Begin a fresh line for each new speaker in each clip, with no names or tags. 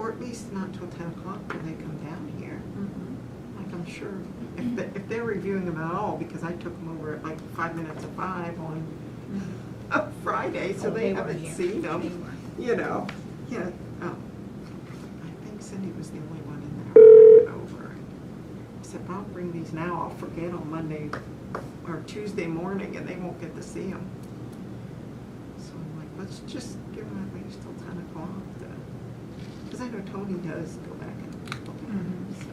or at least not till 10 o'clock when they come down here. Like, I'm sure if they're reviewing them at all, because I took them over at like 5 minutes of 5 on a Friday, so they haven't seen them, you know. Yeah. Oh. I think Cindy was the only one in there when I went over. I said, if I'll bring these now, I'll forget on Monday or Tuesday morning, and they won't get to see them. So I'm like, let's just give them at least till 10 o'clock. Because I know Tony does go back and look at them, so.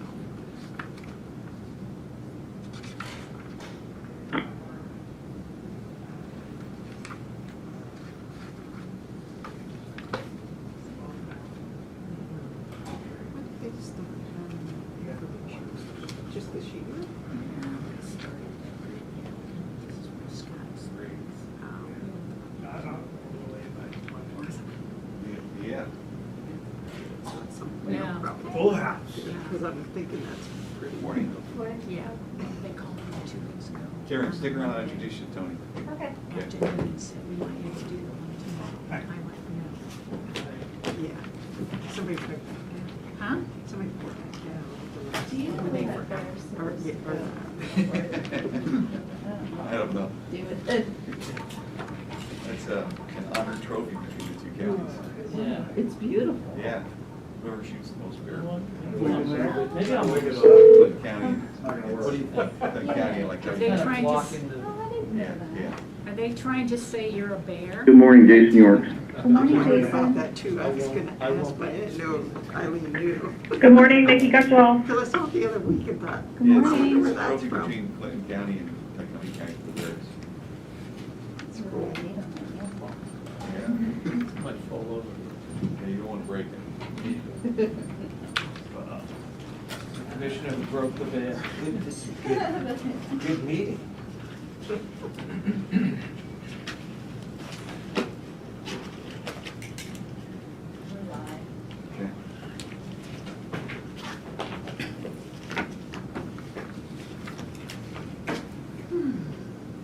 What did they start having just this year?
Yeah.
Yeah.
Full house.
Because I'm thinking that's pretty.
Morning.
Yeah, they called me 2 weeks ago.
Karen, stick around, I'll introduce you to Tony.
Okay.
Afternoon, said we might need to do the one tomorrow. I went,
Yeah. Somebody put that down.
no. Huh?
Somebody put that down.
Do you
Or
know
they
what
forgot.
Or,
I don't know.
Do it.
That's an honor trophy between the two counties.
Yeah. It's beautiful.
Yeah. Whoever shoots the most bear.
Maybe I'll wake it up.
Clinton County.
What do you think?
Clinton County, like
Are they
that.
trying
Oh, I didn't know
Yeah,
that.
yeah.
Are they trying to say you're a bear?
Good morning, Jason Yorks.
Good
I
morning,
wondered about
Jason.
that too. I was gonna ask, but I didn't know if Eileen knew.
Good morning, Nikki Gutschall.
Till I saw it the other week and thought,
Good
Yeah,
morning.
it's a
Where that's
trophy
from.
between Clinton County and Lycoming County for the Bears.
it's cool.
Yeah.
Might fall over.
Yeah, you don't want to break it.
Commissioner who broke the bear. This is good. Good meeting.
Okay.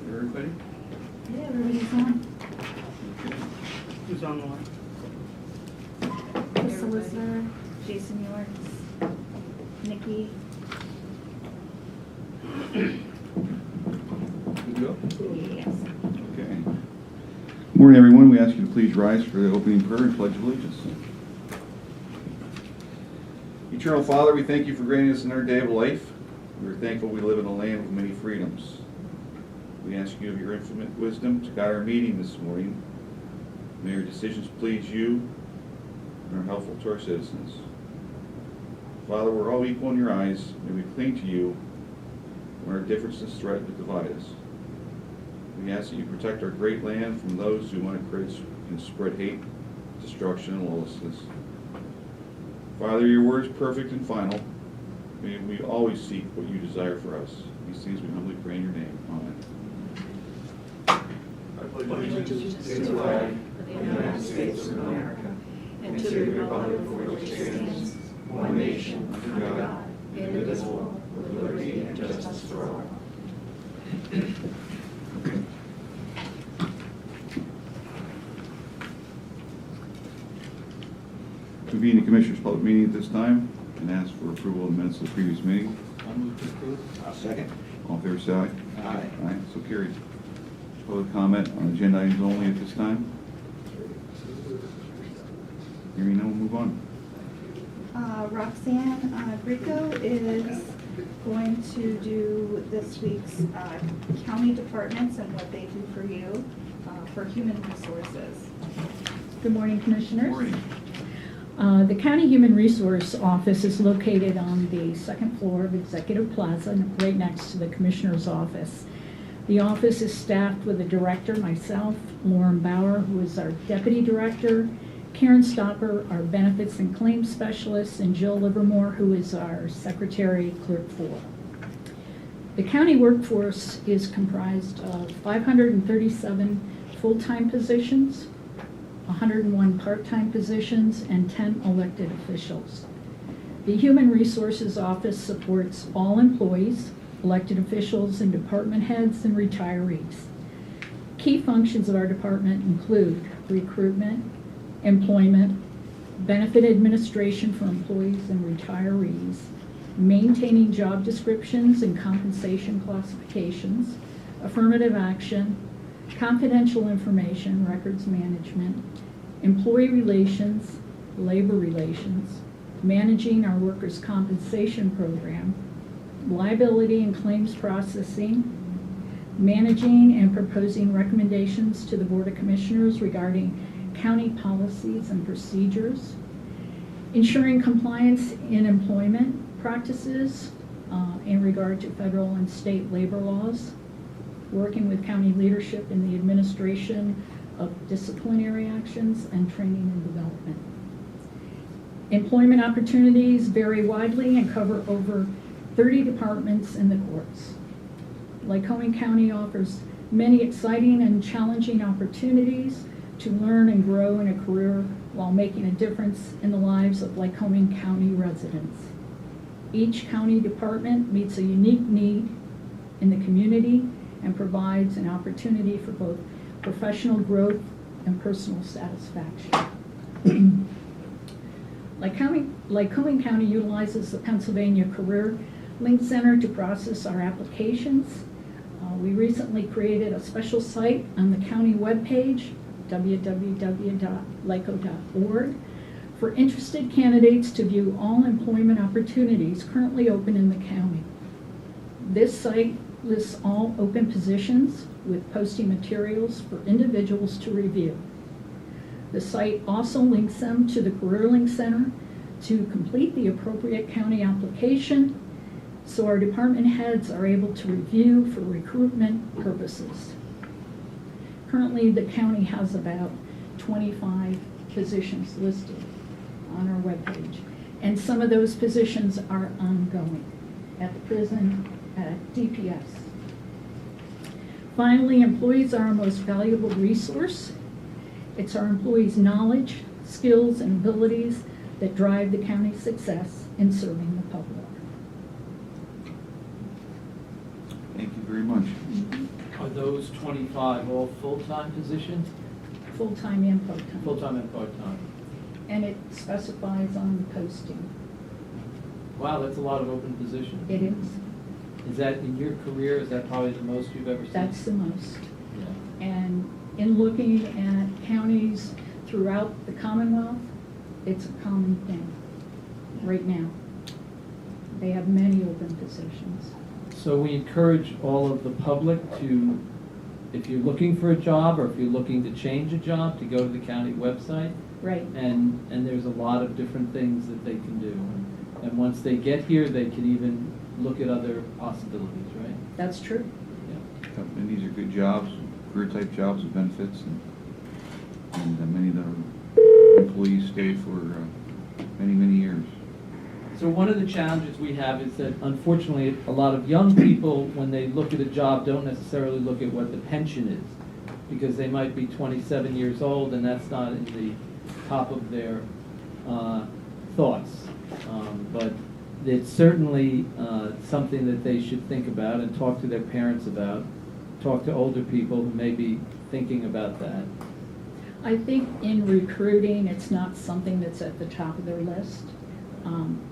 Everybody?
Yeah, everybody's on.
Okay.
Who's on the line?
The solicitor, Jason Yorks, Nikki.
Good to go?
Yes.
Okay. Morning, everyone. We ask you to please rise for the opening prayer and pledge allegiance. Eternal Father, we thank you for granting us another day of life. We are thankful we live in a land with many freedoms. We ask you of your infinite wisdom to guide our meeting this morning. May our decisions please you and are helpful to our citizens. Father, we're all equal in your eyes. May we cling to you when our differences threaten to divide us. We ask that you protect our great land from those who want to create and spread hate, destruction, and lawlessness. Father, your word is perfect and final. May we always seek what you desire for us. These things we humbly pray in your name. Amen.
Allegiance to the flag of the United States of America and to the republic for which it stands, one nation, under God, indivisible, with liberty and justice for all.
Convene the Commissioners' public meeting at this time and ask for approval of the minutes of the previous meeting.
I'll move to approve. I'll second.
All in favor, say aye.
Aye.
Aye, so carried. Public comment on agenda items only at this time. Hearing none, we'll move on.
Roxanne Greco is going to do this week's county departments and what they do for you for human resources.
Good morning, Commissioners.
Morning.
The County Human Resource Office is located on the second floor of Executive Plaza, right next to the Commissioner's office. The office is staffed with a director, myself, Lauren Bauer, who is our Deputy Director, Karen Stopper, our Benefits and Claims Specialist, and Jill Livermore, who is our Secretary Clerk 4. The county workforce is comprised of 537 full-time positions, 101 part-time positions, and 10 elected officials. The Human Resources Office supports all employees, elected officials, and department heads and retirees. Key functions of our department include recruitment, employment, benefit administration for employees and retirees, maintaining job descriptions and compensation classifications, affirmative action, confidential information, records management, employee relations, labor relations, managing our workers' compensation program, liability and claims processing, managing and proposing recommendations to the Board of Commissioners regarding county policies and procedures, ensuring compliance in employment practices in regard to federal and state labor laws, working with county leadership in the administration of disciplinary actions, and training and development. Employment opportunities vary widely and cover over 30 departments in the courts. Lycoming County offers many exciting and challenging opportunities to learn and grow in a career while making a difference in the lives of Lycoming County residents. Each county department meets a unique need in the community and provides an opportunity for both professional growth and personal satisfaction. Lycoming County utilizes the Pennsylvania Career Link Center to process our applications. We recently created a special site on the county webpage, www.lyco.org, for interested candidates to view all employment opportunities currently open in the county. This site lists all open positions with posting materials for individuals to review. The site also links them to the Career Link Center to complete the appropriate county application, so our department heads are able to review for recruitment purposes. Currently, the county has about 25 positions listed on our webpage, and some of those positions are ongoing at the prison, at DPS. Finally, employees are our most valuable resource. It's our employees' knowledge, skills, and abilities that drive the county's success in serving the public.
Thank you very much.
Are those 25 all full-time positions?
Full-time and part-time.
Full-time and part-time?
And it specifies on the posting.
Wow, that's a lot of open positions.
It is.
Is that, in your career, is that probably the most you've ever seen?
That's the most.
Yeah.
And in looking at counties throughout the Commonwealth, it's a common thing right now. They have many open positions.
So we encourage all of the public to, if you're looking for a job or if you're looking to change a job, to go to the county website.
Right.
And there's a lot of different things that they can do. And once they get here, they can even look at other possibilities, right?
That's true.
Yeah.
And these are good jobs, career-type jobs with benefits, and many of the employees stay for many, many years.
So one of the challenges we have is that unfortunately a lot of young people, when they look at a job, don't necessarily look at what the pension is, because they might be 27 years old and that's not in the top of their thoughts. But it's certainly something that they should think about and talk to their parents about, talk to older people who may be thinking about that.
I think in recruiting, it's not something that's at the top of their list.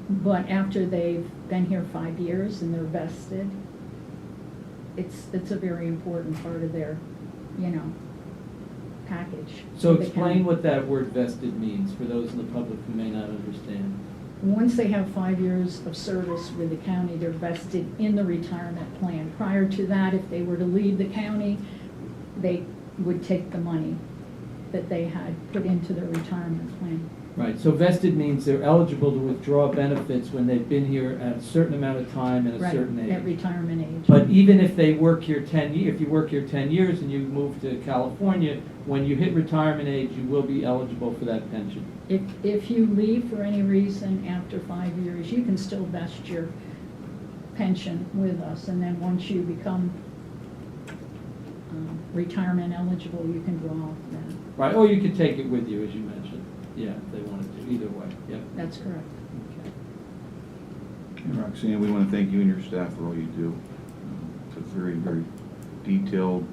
But after they've been here 5 years and they're vested, it's a very important part of their, package.
So
They
explain
can-
what that word vested means for those in the public who may not understand.
Once they have 5 years of service with the county, they're vested in the retirement plan. Prior to that, if they were to leave the county, they would take the money that they had put into their retirement plan.
Right, so vested means they're eligible to withdraw benefits when they've been here at a certain amount of time and a
Right,
certain
at
age.
retirement age.
But even if they work here 10 years, if you work here 10 years and you move to California, when you hit retirement age, you will be eligible for that pension.
If you leave for any reason after 5 years, you can still vest your pension with us, and then once you become retirement eligible, you can draw off that.
Right, or you could take it with you, as you mentioned. Yeah, if they wanted to, either way, yep.
That's correct.
Okay.
And Roxanne, we want to thank you and your staff for all you do. It's a very, very detailed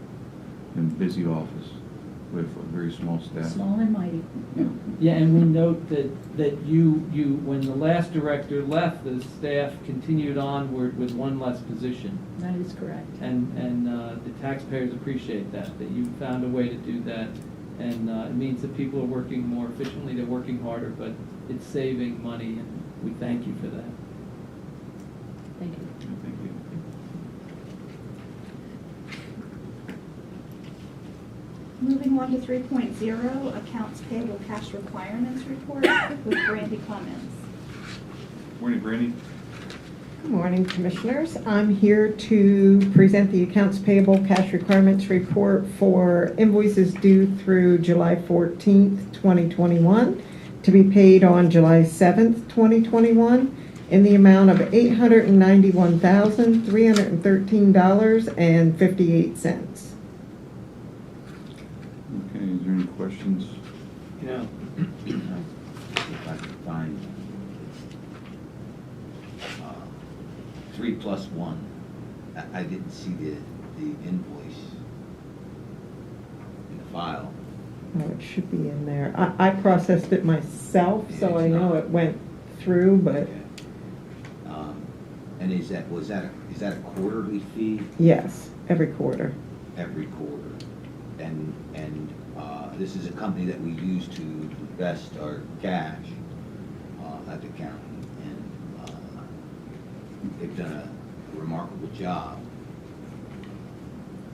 and busy office. We have a very small staff.
Small and mighty.
Yeah, and we note that you, when the last director left, the staff continued onward with one less position.
That is correct.
And the taxpayers appreciate that you found a way to do that. And it means that people are working more efficiently, they're working harder, but it's saving money, and we thank you for that.
Thank you.
Thank you.
Moving on to 3.0, accounts payable cash requirements report with Brandy Clemens.
Morning, Brandy.
Good morning, Commissioners. I'm here to present the accounts payable cash requirements report for invoices due through July 14th, 2021, to be paid on July 7th, 2021, in the amount of $891,313.58.
Okay, is there any questions?
You know, if I could find 3+1, I didn't see the invoice in the file.
Oh, it should be in there. I processed it myself, so I know it went through, but
And is that a quarterly fee?
yes, every quarter.
Every quarter? And this is a company that we use to invest our cash at the county, and they've done a remarkable job.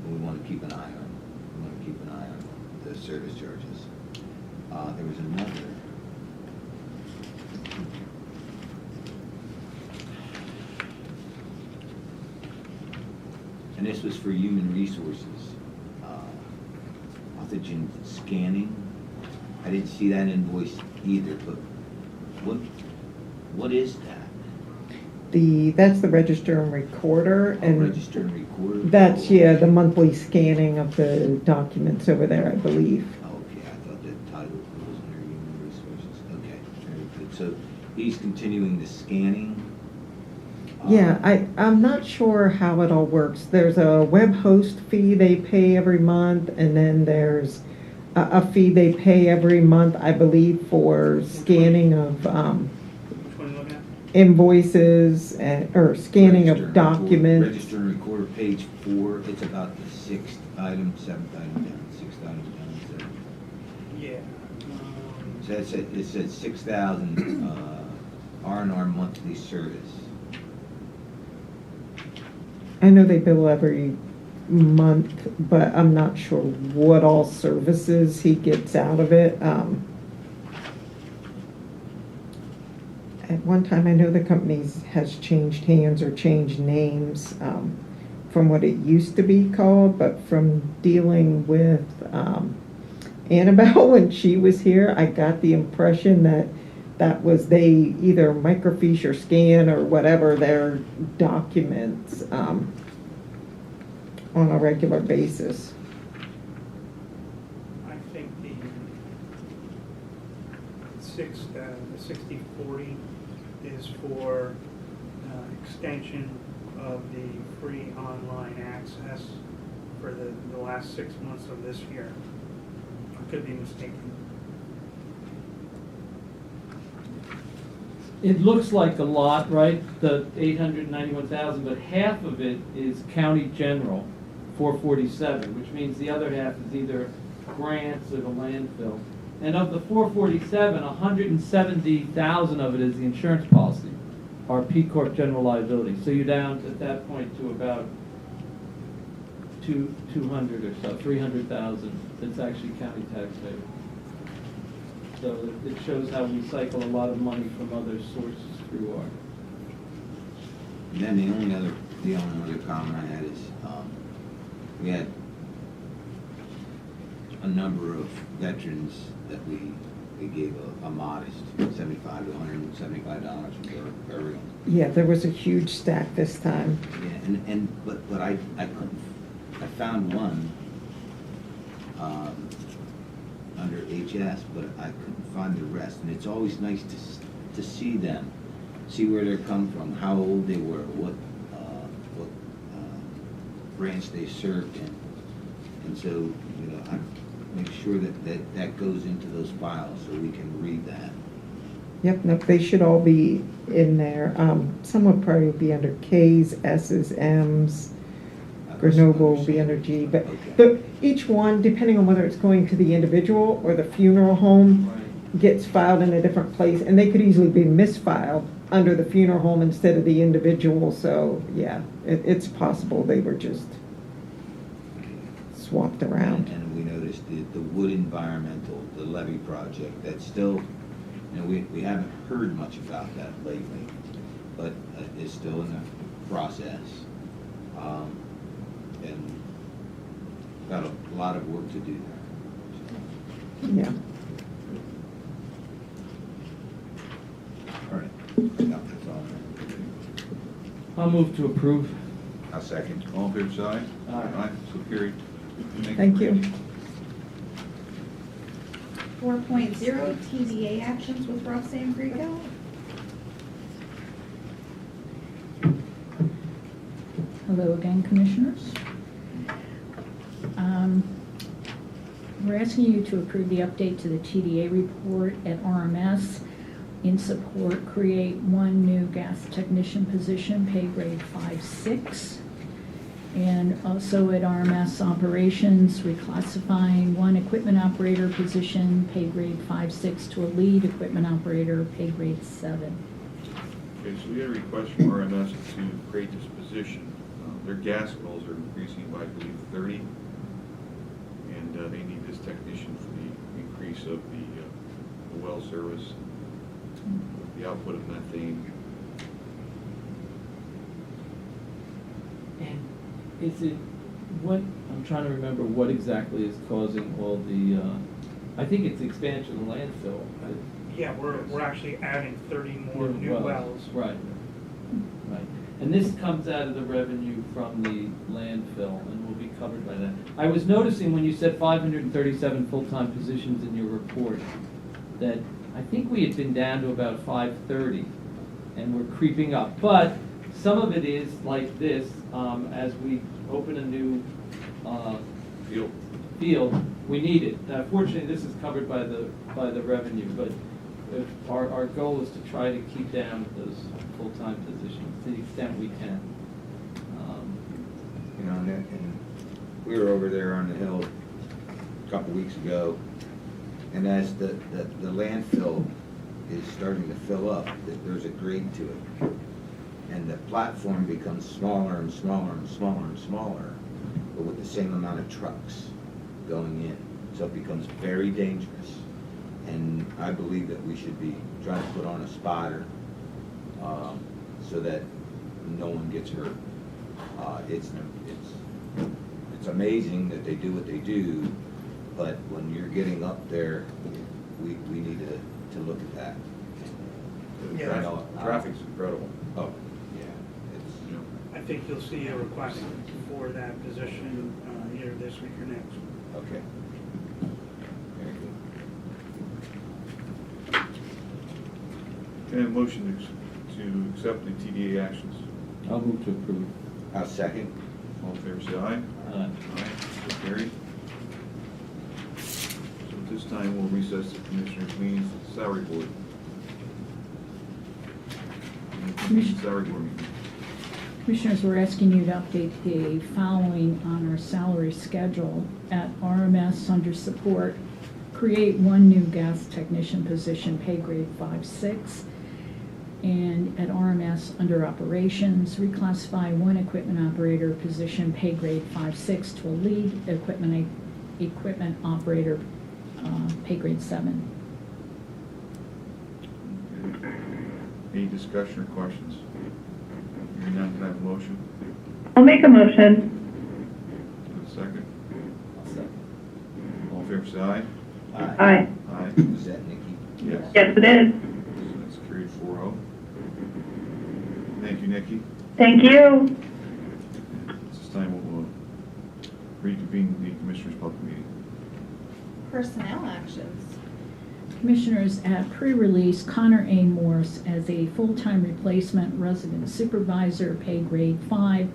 We want to keep an eye on. We want to keep an eye on the service charges. There was another. And this was for human resources. Pathogen scanning. I didn't see that invoice either, but what is that?
That's the register and recorder, and
Register and recorder?
that's, yeah, the monthly scanning of the documents over there, I believe.
Okay, I thought that title was under human resources. Okay, very good. So he's continuing the scanning?
Yeah, I'm not sure how it all works. There's a web host fee they pay every month, and then there's a fee they pay every month, I believe, for scanning of
Which one are you looking at?
invoices, or scanning
Register
of
and record-
documents.
Register and recorder, page 4, it's about the 6th item, 7th item down, 6th item down.
Yeah.
So it said 6,000 R&R monthly service.
I know they bill every month, but I'm not sure what all services he gets out of it. At one time, I know the company has changed hands or changed names from what it used to be called, but from dealing with Annabelle when she was here, I got the impression that was they either microfiche or scan or whatever their documents on a regular basis.
I think the 6040 is for extension of the free online access for the last 6 months of this year. I could be mistaken.
It looks like a lot, right, the 891,000, but half of it is county general, 447, which means the other half is either grants or the landfill. And of the 447, 170,000 of it is the insurance policy, our P Corp general liability. So you're down at that point to about 200 or so, 300,000 that's actually county taxpayer. So it shows how we cycle a lot of money from other sources through our.
And then the only other comment I had is, we had a number of veterans that we gave a modest $75 to $175 for burial.
Yeah, there was a huge stack this time.
Yeah, but I couldn't, I found one, under HS, but I couldn't find the rest, and it's always nice to see them, see where they're come from, how old they were, what branch they served in, and so, make sure that goes into those files so we can read that.
Yep, no, they should all be in there. Some would probably be under Ks, Ss, Ms. Grenoble will be under G, but each one, depending on whether it's going to the individual or the funeral home, gets filed in a different place, and they could easily be misfiled under the funeral home instead of the individual, so, yeah, it's possible they were just swapped around.
And we noticed the wood environmental, the levy project, that's still, we haven't heard much about that lately, but it's still in the process. And got a lot of work to do there.
Yeah.
All right. That's all.
I'll move to approve.
I'll second.
All in favor, say aye.
Aye.
So carried.
Thank you.
4.0 TDA actions with Roxanne Grego.
Hello again, Commissioners. We're asking you to approve the update to the TDA report at RMS. In support, create one new gas technician position, pay grade 5-6. And also at RMS operations, reclassifying one equipment operator position, pay grade 5-6, to a lead equipment operator, pay grade 7.
Okay, so we had a request from RMS to create this position. Their gas bills are increasing by, I believe, 30, and they need this technician for the increase of the well service, the output of methane.
And is it, what, I'm trying to remember what exactly is causing all the, I think it's expansion of landfill.
Yeah, we're actually adding 30 more new wells.
Right, right. And this comes out of the revenue from the landfill and will be covered by that. I was noticing when you said 537 full-time positions in your report, that I think we had been down to about 530, and we're creeping up. But some of it is like this, as we open a new field, we need it. Fortunately, this is covered by the revenue, but our goal is to try to keep down those full-time positions to the extent we can.
And we were over there on the hill a couple weeks ago, and as the landfill is starting to fill up, there's a grade to it. And the platform becomes smaller and smaller and smaller and smaller, but with the same amount of trucks going in. So it becomes very dangerous. And I believe that we should be trying to put on a spotter so that no one gets hurt. It's amazing that they do what they do, but when you're getting up there, we need to look at that.
Yeah.
Traffic's incredible.
Oh, yeah,
I think you'll see a request for that position either this week or next.
okay. Very good.
Okay, a motion to accept the TDA actions.
I'll move to approve.
I'll second.
All in favor, say aye.
Aye.
So carried. So at this time, we'll recess the Commissioners' meetings to the Salary Board. Salary Board meeting.
Commissioners, we're asking you to update the following on our salary schedule. At RMS, under support, create one new gas technician position, pay grade 5-6. And at RMS, under operations, reclassify one equipment operator position, pay grade 5-6, to a lead equipment operator, pay grade 7.
Okay. Any discussion or questions? Hearing none, can I have a motion?
I'll make a motion.
Have a second? All in favor, say aye.
Aye.
Aye.
Is that Nikki?
Yes.
Yes, it is.
So that's carried 4-0. Thank you, Nikki.
Thank you.
At this time, we'll reconvene the Commissioners' public meeting.
Personnel actions.
Commissioners, at pre-release, Connor A. Morse as a full-time replacement resident supervisor, pay grade 5,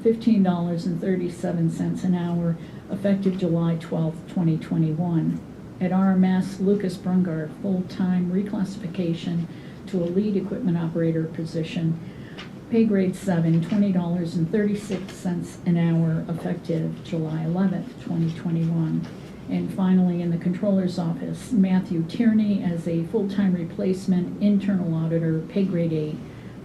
$15.37 an hour, effective July 12th, 2021. At RMS, Lucas Brungar, full-time reclassification to a lead equipment operator position, pay grade 7, $20.36 an hour, effective July 11th, 2021. And finally, in the Controller's Office, Matthew Tierney as a full-time replacement internal auditor, pay grade 8,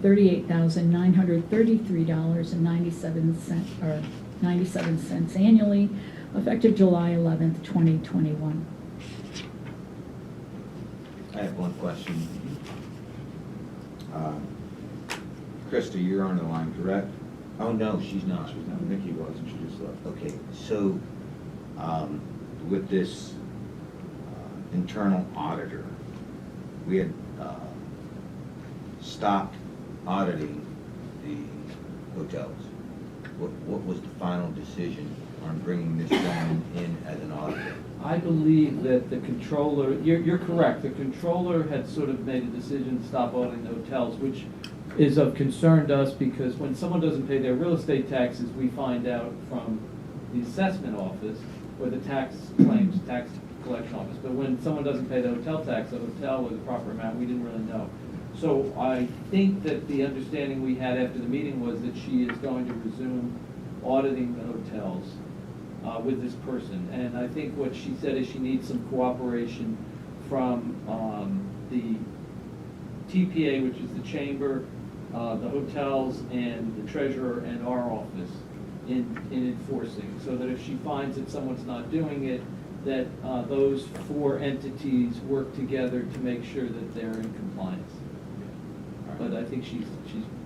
$38,933.97 annually, effective July 11th, 2021.
I have one question. Krista, you're on the line, correct? Oh, no, she's not.
She's not, Nikki was, and she just left.
Okay, so, with this internal auditor, we had stopped auditing the hotels. What was the final decision on bringing this woman in as an auditor?
I believe that the controller, you're correct, the controller had sort of made a decision to stop auditing the hotels, which is of concern to us because when someone doesn't pay their real estate taxes, we find out from the assessment office or the tax claims, tax collection office. But when someone doesn't pay the hotel tax, the hotel with the proper amount, we didn't really know. So I think that the understanding we had after the meeting was that she is going to resume auditing the hotels with this person. And I think what she said is she needs some cooperation from the TPA, which is the chamber, the hotels, and the treasurer and our office in enforcing. So that if she finds that someone's not doing it, that those 4 entities work together to make sure that they're in compliance. But I think she's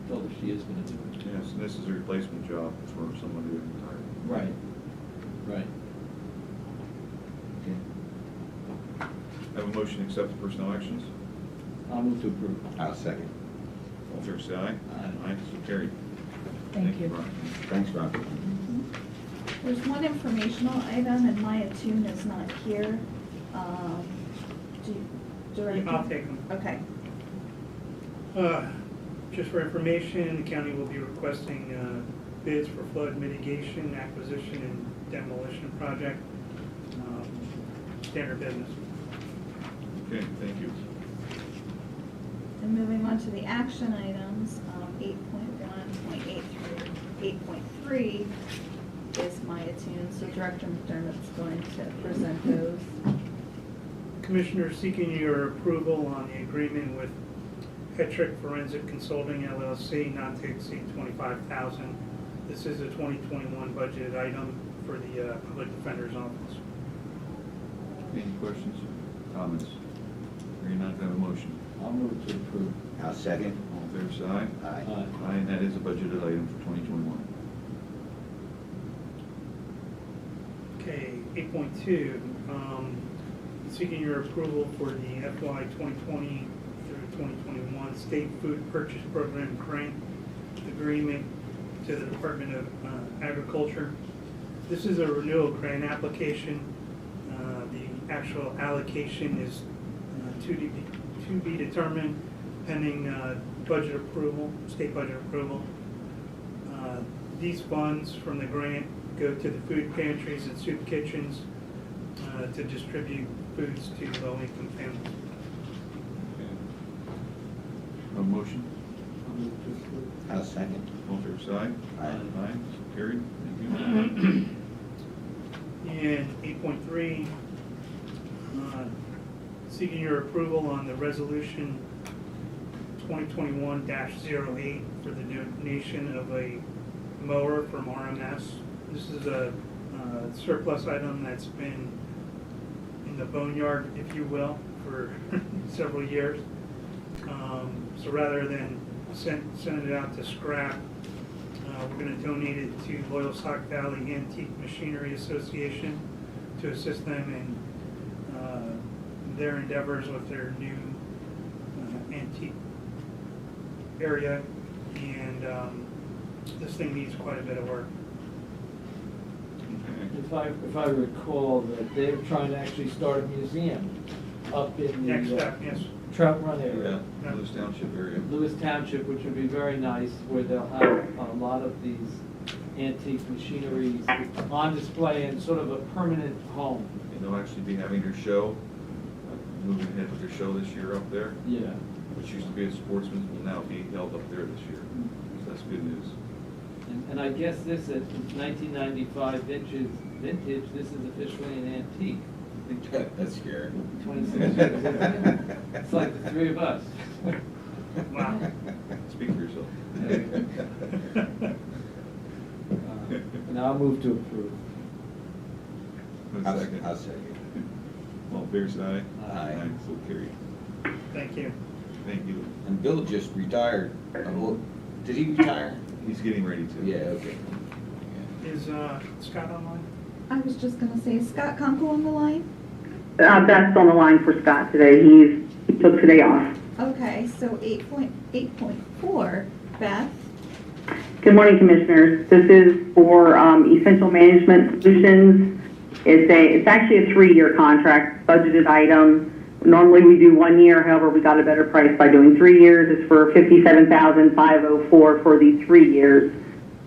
told us she is going to do it.
Yes, and this is a replacement job for someone who retired.
Right. Right.
Okay.
Have a motion to accept the personnel actions?
I'll move to approve.
I'll second.
All in favor, say aye.
Aye.
So carried.
Thank you.
Ron.
Thanks, Ron.
There's one informational item, and Maya Toon is not here.
I'll take them.
Okay.
Just for information, the county will be requesting bids for flood mitigation, acquisition, and demolition project. Standard business.
Okay, thank you.
And moving on to the action items, 8.1, 8.3 is Maya Toon, so Director McDermott's going to present those.
Commissioner seeking your approval on the agreement with Hetrick Forensic Consulting LLC, not to exceed $25,000. This is a 2021 budgeted item for the Public Defender's Office.
Any questions, comments? Hearing none, can I have a motion?
I'll move to approve.
I'll second.
All in favor, say aye.
Aye.
Aye, and that is a budgeted item for 2021.
Okay, 8.2, seeking your approval for the FY 2020 through 2021 State Food Purchase Program Grant Agreement to the Department of Agriculture. This is a renewal grant application. The actual allocation is to be determined pending budget approval, state budget approval. These funds from the grant go to the food pantries and soup kitchens to distribute foods to low-income families.
Okay. A motion?
I'll move to approve.
I'll second.
All in favor, say aye.
Aye.
Aye, so carried. Thank you.
And 8.3, seeking your approval on the resolution 2021-08 for the donation of a mower from RMS. This is a surplus item that's been in the boneyard, if you will, for several years. So rather than sending it out to scrap, we're going to donate it to Loyal Sauk Valley Antique Machinery Association to assist them in their endeavors with their new antique area. And this thing needs quite a bit of work.
Okay.
If I recall that they're trying to actually start a museum up in
Next
the
step, yes.
Trout Run area.
Lewis Township area.
Lewis Township, which would be very nice, where they'll have a lot of these antique machinery on display in sort of a permanent home.
And they'll actually be having their show, moving ahead with their show this year up there,
Yeah.
which used to be at Sportsman's, will now be held up there this year. So that's good news.
And I guess this is 1995 vintage, this is officially an antique.
That's scary.
26 years, isn't it? It's like the three of us.
Wow.
Speak for yourself.
Now I'll move to approve.
One
I'll
second.
I'll second.
All fair side?
Aye.
So carried.
Thank you.
Thank you.
And Bill just retired. Well, did he retire?
He's getting ready to.
Yeah, okay.
Is Scott online?
I was just gonna say, is Scott Kunkel on the line?
Beth's on the line for Scott today. He took today off.
Okay, so 8.4, Beth?
Good morning, Commissioners. This is for Essential Management Solutions. It's actually a 3-year contract, budgeted item. Normally we do 1 year, however, we got a better price by doing 3 years. It's for $57,504 for the 3 years.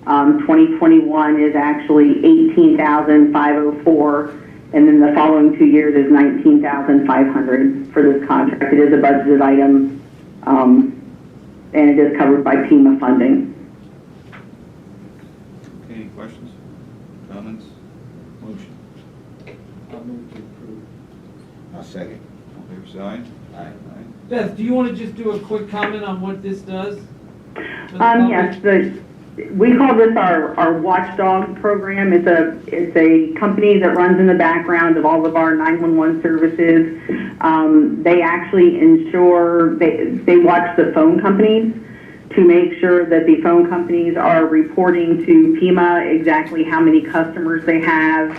2021 is actually $18,504, and then the following 2 years is $19,500 for this contract. It is a budgeted item, and it is covered by PEMA funding.
Okay, any questions, comments, motion?
I'll move to approve.
I'll second.
All fair side?
Aye.
Beth, do you want to just do a quick comment on what this does?
Yes, we call this our Watchdog program. It's a company that runs in the background of all of our 911 services. They actually ensure, they watch the phone companies to make sure that the phone companies are reporting to PEMA exactly how many customers they have,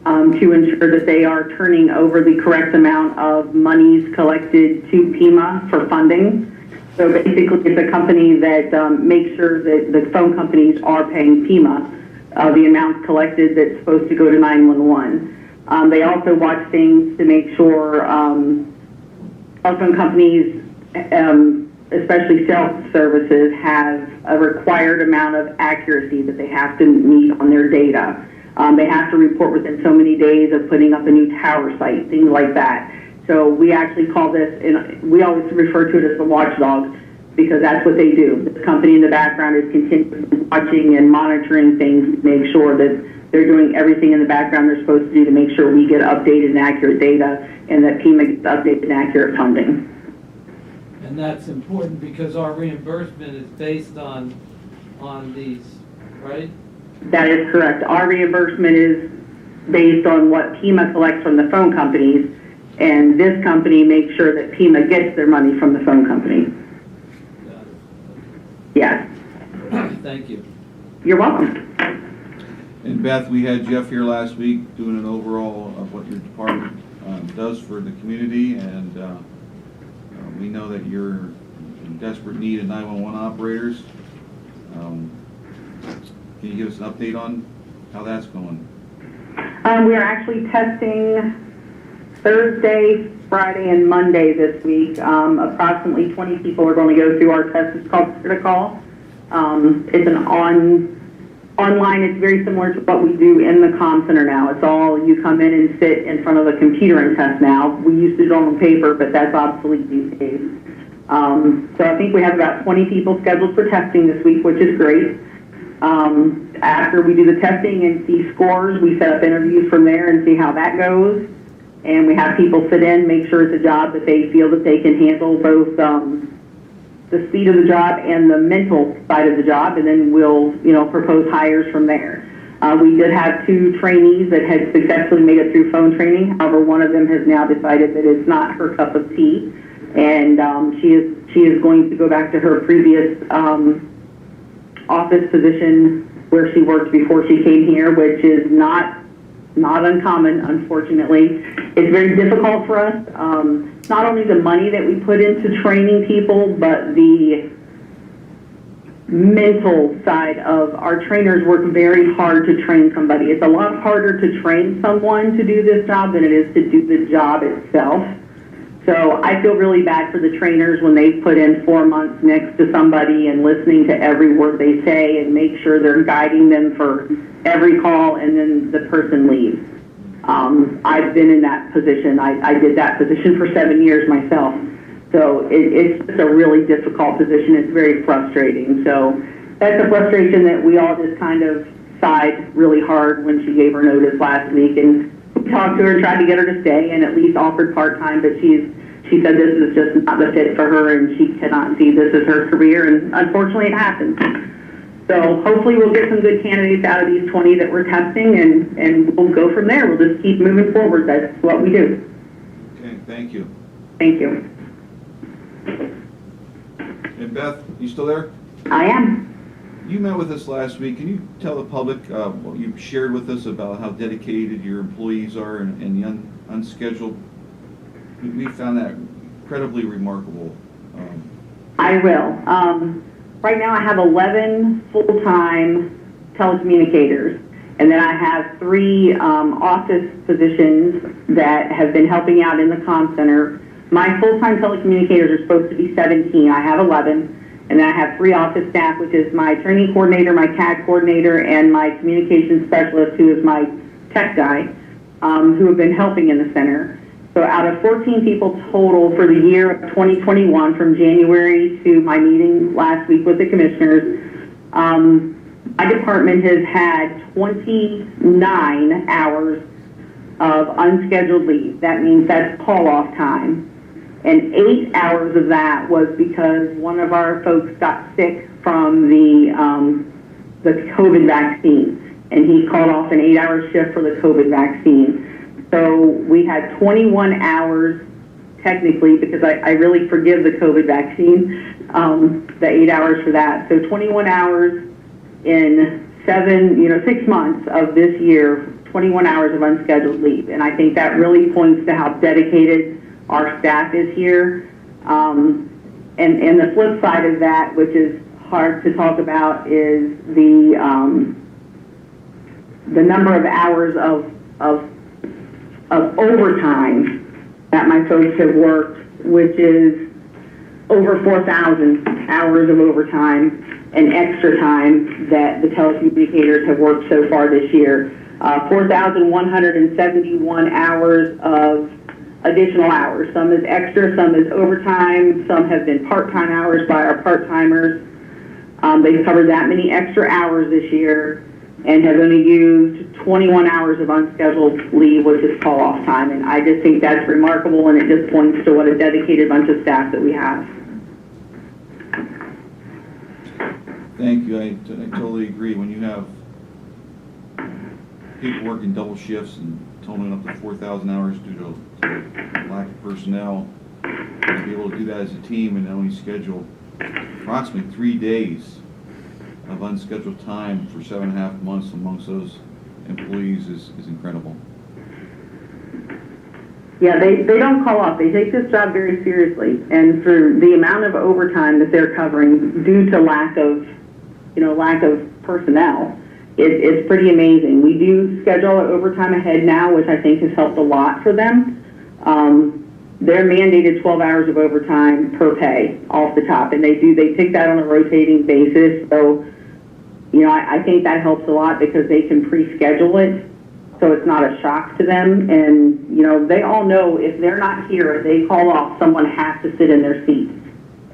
to ensure that they are turning over the correct amount of monies collected to PEMA for funding. So basically, it's a company that makes sure that the phone companies are paying PEMA the amounts collected that's supposed to go to 911. They also watch things to make sure telephone companies, especially cell services, have a required amount of accuracy that they have to meet on their data. They have to report within so many days of putting up a new tower site, things like that. So we actually call this, and we always refer to it as the Watchdog, because that's what they do. This company in the background is continuously watching and monitoring things to make sure that they're doing everything in the background they're supposed to do to make sure we get updated and accurate data and that PEMA gets updated and accurate funding.
And that's important because our reimbursement is based on these, right?
That is correct. Our reimbursement is based on what PEMA collects from the phone companies, and this company makes sure that PEMA gets their money from the phone company.
Got
Yes.
it. Thank you.
You're welcome.
And Beth, we had Jeff here last week doing an overall of what your department does for the community, and we know that you're in desperate need of 911 operators. Can you give us an update on how that's going?
We are actually testing Thursday, Friday, and Monday this week. Approximately 20 people are going to go through our test. It's called Critical. It's an online. It's very similar to what we do in the comm center now. It's all, you come in and sit in front of a computer and test now. We used to do it on paper, but that's obsolete these days. So I think we have about 20 people scheduled for testing this week, which is great. After we do the testing and see scores, we set up interviews from there and see how that goes. And we have people sit in, make sure it's a job that they feel that they can handle, both the speed of the job and the mental side of the job, and then we'll, propose hires from there. We did have 2 trainees that had successfully made it through phone training. However, one of them has now decided that it's not her cup of tea, and she is going to go back to her previous office position where she worked before she came here, which is not uncommon, unfortunately. It's very difficult for us. Not only the money that we put into training people, but the mental side of our trainers work very hard to train somebody. It's a lot harder to train someone to do this job than it is to do the job itself. So I feel really bad for the trainers when they've put in 4 months next to somebody and listening to every word they say and make sure they're guiding them for every call, and then the person leaves. I've been in that position. I did that position for 7 years myself. So it's just a really difficult position. It's very frustrating. So that's a frustration that we all just kind of sighed really hard when she gave her notice last week, and we talked to her and tried to get her to stay and at least offered part-time, but she said this is just not the fit for her and she cannot see this as her career, and unfortunately it happened. So hopefully we'll get some good candidates out of these 20 that we're testing, and we'll go from there. We'll just keep moving forward. That's what we do.
Okay, thank you.
Thank you.
And Beth, you still there?
I am.
You met with us last week. Can you tell the public what you shared with us about how dedicated your employees are and the unscheduled? We found that incredibly remarkable.
I will. Right now I have 11 full-time telecommunicators, and then I have 3 office positions that have been helping out in the comm center. My full-time telecommunicators are supposed to be 17. I have 11. And then I have 3 office staff, which is my training coordinator, my CAD coordinator, and my communications specialist, who is my tech guy, who have been helping in the center. So out of 14 people total for the year of 2021, from January to my meeting last week with the commissioners, my department has had 29 hours of unscheduled leave. That means that's call-off time. And 8 hours of that was because one of our folks got sick from the COVID vaccine, and he called off an 8-hour shift for the COVID vaccine. So we had 21 hours technically, because I really forgive the COVID vaccine, the 8 hours for that. So 21 hours in 6 months of this year, 21 hours of unscheduled leave. And I think that really points to how dedicated our staff is here. And the flip side of that, which is hard to talk about, is the number of hours of overtime that my folks have worked, which is over 4,000 hours of overtime and extra time that the telecommunicators have worked so far this year. 4,171 hours of additional hours. Some is extra, some is overtime, some have been part-time hours by our part-timers. They've covered that many extra hours this year and have only used 21 hours of unscheduled leave, which is call-off time. And I just think that's remarkable, and it just points to what a dedicated bunch of staff that we have.
Thank you. I totally agree. When you have people working double shifts and totaling up to 4,000 hours due to lack of personnel, to be able to do that as a team and only schedule approximately 3 days of unscheduled time for 7.5 months amongst those employees is incredible.
Yeah, they don't call off. They take this job very seriously, and for the amount of overtime that they're covering due to lack of personnel, it's pretty amazing. We do schedule overtime ahead now, which I think has helped a lot for them. They're mandated 12 hours of overtime per pay off the top, and they pick that on a rotating basis. So, I think that helps a lot because they can pre-schedule it, so it's not a shock to them. And, they all know if they're not here, if they call off, someone has to sit in their seat.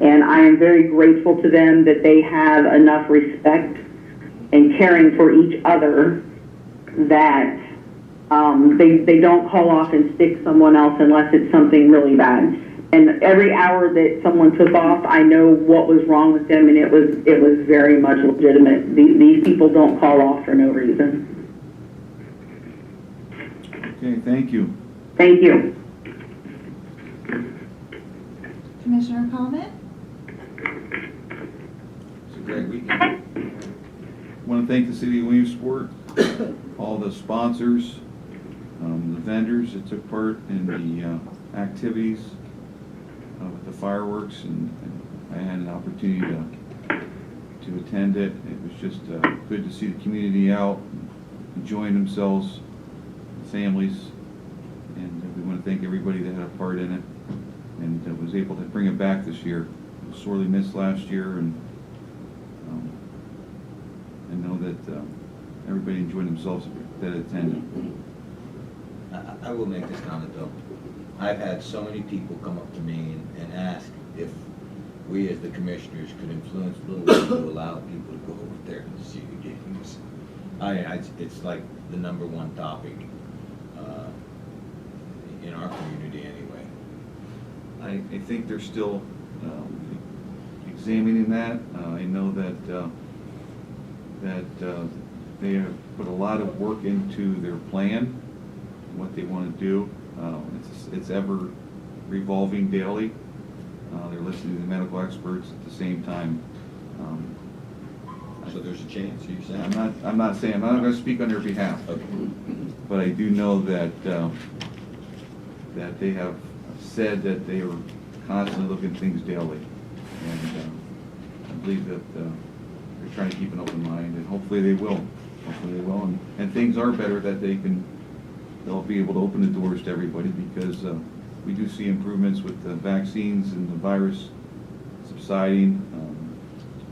And I am very grateful to them that they have enough respect and caring for each other that they don't call off and stick someone else unless it's something really bad. And every hour that someone took off, I know what was wrong with them, and it was very much legitimate. These people don't call off for no reason.
Okay, thank you.
Thank you.
Commissioner comment?
It's a great weekend. I want to thank the City of Williamsport, all the sponsors, the vendors that took part in the activities with the fireworks, and I had an opportunity to attend it. It was just good to see the community out, enjoying themselves, families, and we want to thank everybody that had a part in it. and was able to bring it back this year. It was sorely missed last year, and I know that everybody enjoyed themselves that attended.
I will make this comment though. I've had so many people come up to me and ask if we as the commissioners could influence Little League to allow people to go over there and see the games. It's like the #1 topic in our community anyway.
I think they're still examining that. I know that they have put a lot of work into their plan, what they want to do. It's ever revolving daily. They're listening to the medical experts at the same time.
So there's a chance, you're saying?
I'm not going to speak on their behalf,
Okay.
but I do know that that they have said that they are constantly looking at things daily, and I believe that they're trying to keep an open mind, and hopefully they will. Hopefully they will, and things are better that they'll be able to open the doors to everybody, because we do see improvements with the vaccines and the virus subsiding.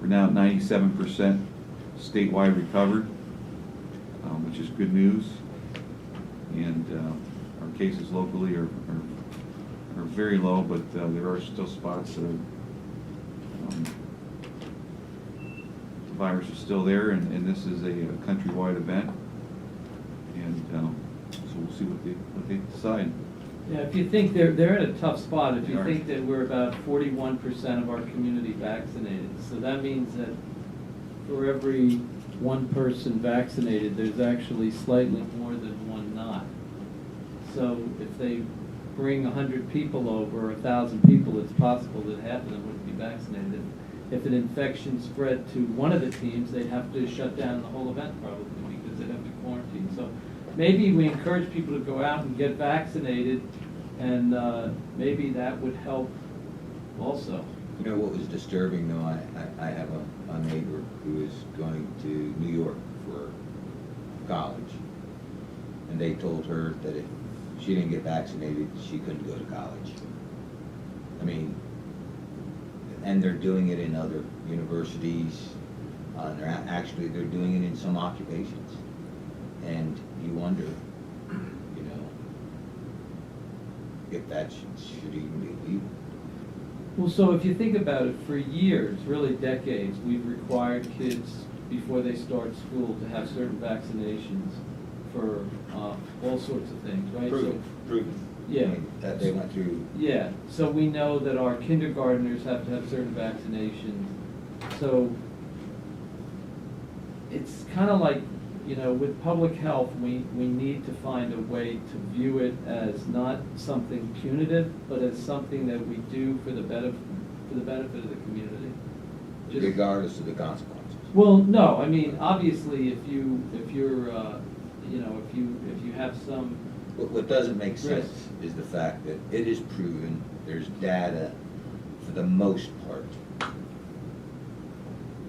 We're now at 97% statewide recovered, which is good news. And our cases locally are very low, but there are still spots that the virus is still there, and this is a countrywide event. And so we'll see what they decide.
Yeah, if you think they're in a tough spot, if
They
you
are.
think that we're about 41% of our community vaccinated, so that means that for every one person vaccinated, there's actually slightly more than one not. So if they bring 100 people over, 1,000 people, it's possible that half of them wouldn't be vaccinated. If an infection spread to one of the teams, they'd have to shut down the whole event probably, because they'd have to quarantine. So maybe we encourage people to go out and get vaccinated, and maybe that would help also.
You know what was disturbing though, I have a neighbor who is going to New York for college, and they told her that if she didn't get vaccinated, she couldn't go to college. I mean, and they're doing it in other universities, they're doing it in some occupations, and you wonder, you know, if that should even be legal.
Well, so if you think about it, for years, really decades, we've required kids before they start school to have certain vaccinations for all sorts of things, right?
Proven.
Yeah.
I mean, that they went through.
Yeah, so we know that our kindergartners have to have certain vaccinations. So it's kind of like, you know, with public health, we need to find a way to view it as not something punitive, but as something that we do for the benefit of the community.
Regardless of the consequences.
Well, no, I mean, obviously, if you have some.
What doesn't make sense
Risk.
is the fact that it is proven, there's data, for the most part,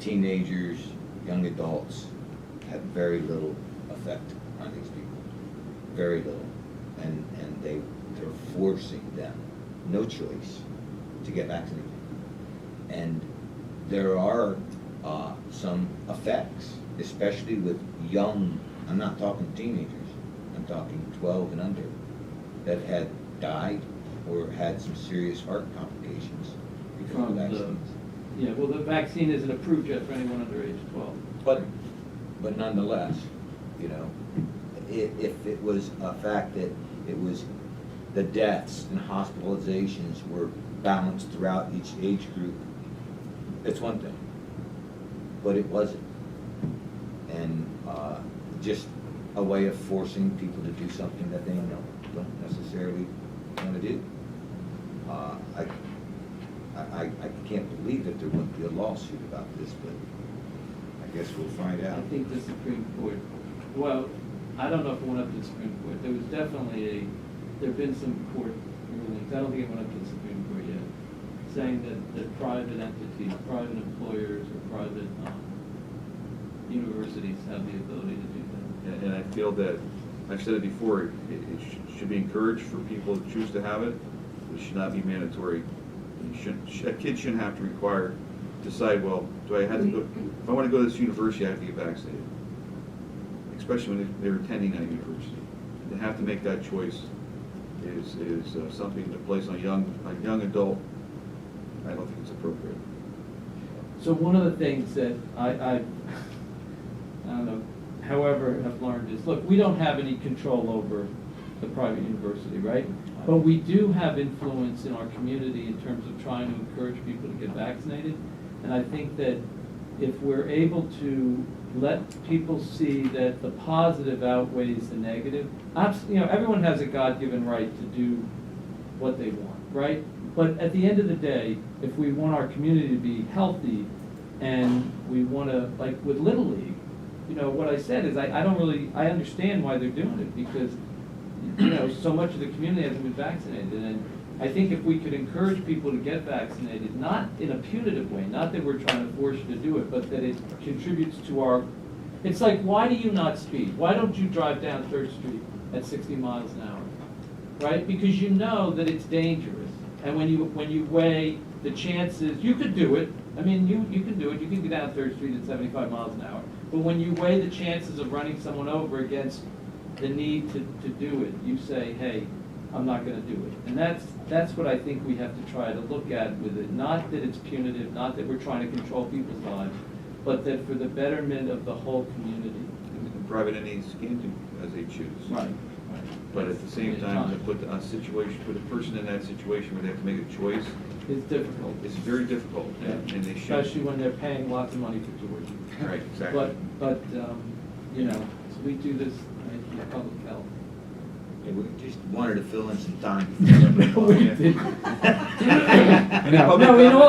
teenagers, young adults have very little effect on these people. Very little. And they're forcing them, no choice, to get vaccinated. And there are some effects, especially with young, I'm not talking teenagers, I'm talking 12 and under, that had died or had some serious heart complications because of
From the-
vaccines.
Yeah, well, the vaccine isn't approved yet for anyone under age 12.
But nonetheless, you know, if it was a fact that it was the deaths and hospitalizations were balanced throughout each age group, it's one thing. But it wasn't. And just a way of forcing people to do something that they don't necessarily want to do. I can't believe that there wouldn't be a lawsuit about this, but I guess we'll find out.
I think the Supreme Court, well, I don't know if it went up to the Supreme Court. There was definitely there have been some court rulings. I don't think it went up to the Supreme Court yet, saying that private entities, private employers, or private universities have the ability to do that.
And I feel that, I've said it before, it should be encouraged for people to choose to have it. It should not be mandatory. A kid shouldn't have to decide, well, do I have to go, if I want to go to this university, I have to get vaccinated. Especially when they're attending that university. To have to make that choice is something to place on a young adult. I don't think it's appropriate.
So one of the things that I don't know, however, have learned is, look, we don't have any control over the private university, right? But we do have influence in our community in terms of trying to encourage people to get vaccinated. And I think that if we're able to let people see that the positive outweighs the negative, everyone has a God-given right to do what they want, right? But at the end of the day, if we want our community to be healthy and we want to, like with Little League, what I said is I understand why they're doing it, because so much of the community hasn't been vaccinated. And I think if we could encourage people to get vaccinated, not in a punitive way, not that we're trying to force you to do it, but that it contributes to it's like, why do you not speed? Why don't you drive down 3rd Street at 60 miles an hour, right? Because you know that it's dangerous. And when you weigh the chances, you could do it. I mean, you can do it. You can get down 3rd Street at 75 miles an hour. But when you weigh the chances of running someone over against the need to do it, you say, hey, I'm not going to do it. And that's what I think we have to try to look at with it. Not that it's punitive, not that we're trying to control people's lives, but that for the betterment of the whole community.
And private entities can do as they choose.
Right.
But at the same time, to put a person in that situation where they have to make a choice,
It's difficult.
it's very difficult, and they should.
Especially when they're paying lots of money for tuition.
Right, exactly.
But so we do this in public health.
Yeah, we just wanted to fill in some time.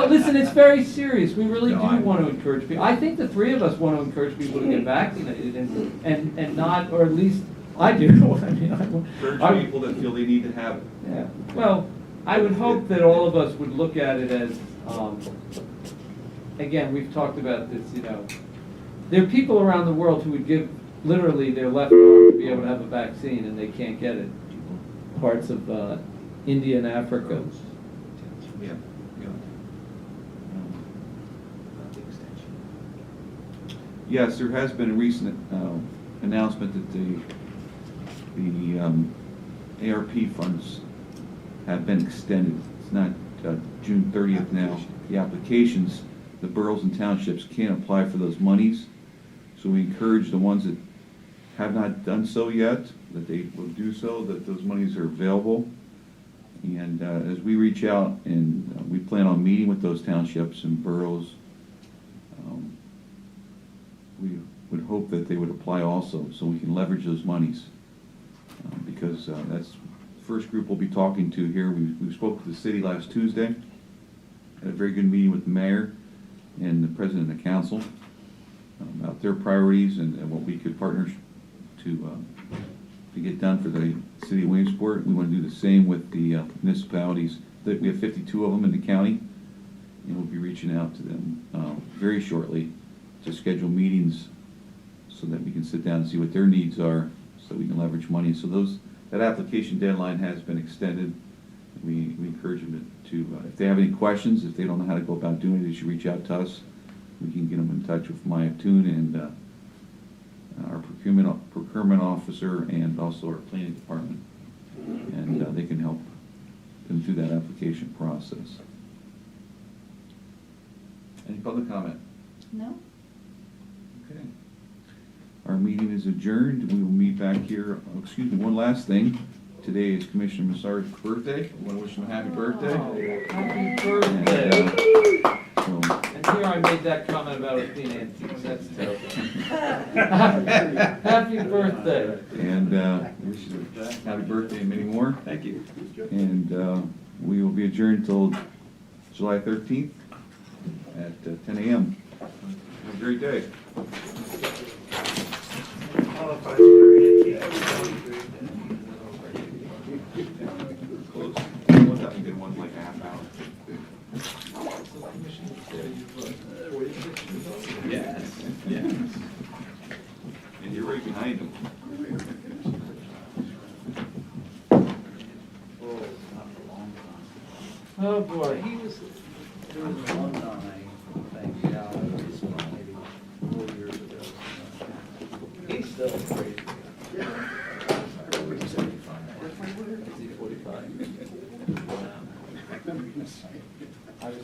Listen, it's very serious. We really do
No,
want to encourage people. I think the three of us want to encourage people to get vaccinated and not, or at least I do.
Encourage people that feel they need to have it.
Yeah. Well, I would hope that all of us would look at it as, again, we've talked about this, there are people around the world who would give literally their left arm to be able to have a vaccine, and they can't get it. Parts of India and Africa.
Yeah. Yes, there has been a recent announcement that the ARP funds have been extended. It's not June 30th now. The applications, the boroughs and townships can't apply for those monies. So we encourage the ones that have not done so yet, that they will do so, that those monies are available. And as we reach out and we plan on meeting with those townships and boroughs, we would hope that they would apply also, so we can leverage those monies. Because that's the first group we'll be talking to here. We spoke to the city last Tuesday, had a very good meeting with the mayor and the president of the council about their priorities and what we could partner to get done for the city of Williamsport. We want to do the same with the municipalities. We have 52 of them in the county, and we'll be reaching out to them very shortly to schedule meetings so that we can sit down and see what their needs are, so we can leverage money. So that application deadline has been extended. We encourage them to if they have any questions, if they don't know how to go about doing it, they should reach out to us. We can get them in touch with Maya Toon and our procurement officer, and also our planning department, and they can help them through that application process. Any public comment?
No?
Okay. Our meeting is adjourned. We will meet back here. Excuse me, one last thing. Today is Commissioner Massard's birthday. I want to wish him a happy birthday.
Happy birthday.
So,
And here I made that comment about it being antiques. That's terrible. Happy birthday.
and wish you a happy birthday and many more.
Thank you.
And we will be adjourned till July 13th at 10 a.m. Have a great day.
Qualifies for antique.
Close. One time you did one like a half hour.
Yes, yes.
And you're right behind him.
Oh, not for a long time.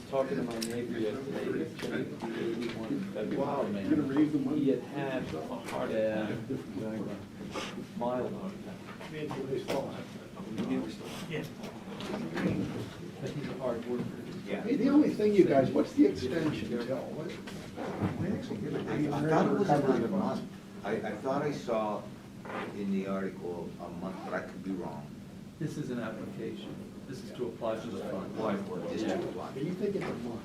talking to my neighbor yesterday, he was turning 81 in February.
You're gonna raise the money?
He had had a heart attack, mild heart attack.
Yeah.
But he's a hard worker.
Hey, the only thing, you guys, what's the extension till? What?
I thought it was another month. I thought I saw in the article a month, but I could be wrong.
This is an application. This is to apply for the fund.
Apply for it, just to apply.
You think it's a month?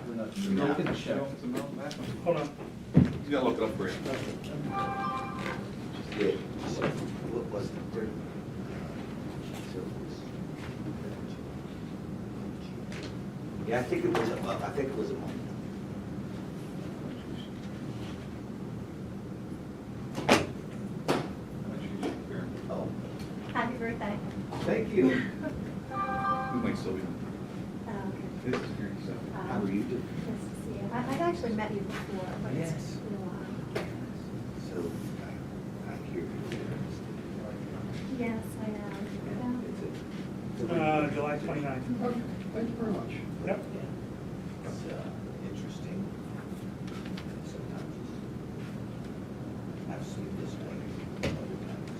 We're not sure. Look at the check.
Hold on.
You gotta look it up for you.
Yeah. So, what was the third? Yeah, I think it was a month. I think it was a month. Oh,
Happy birthday.
thank you.
We might still be. This is here, so.
How are you doing?
Nice to see you. I've actually met you before, but it's
Yes.
been a while.
So, I hear you.
Yes, I know.
It's a-
July 29th.
Okay, thank you very much.
Yep.
It's,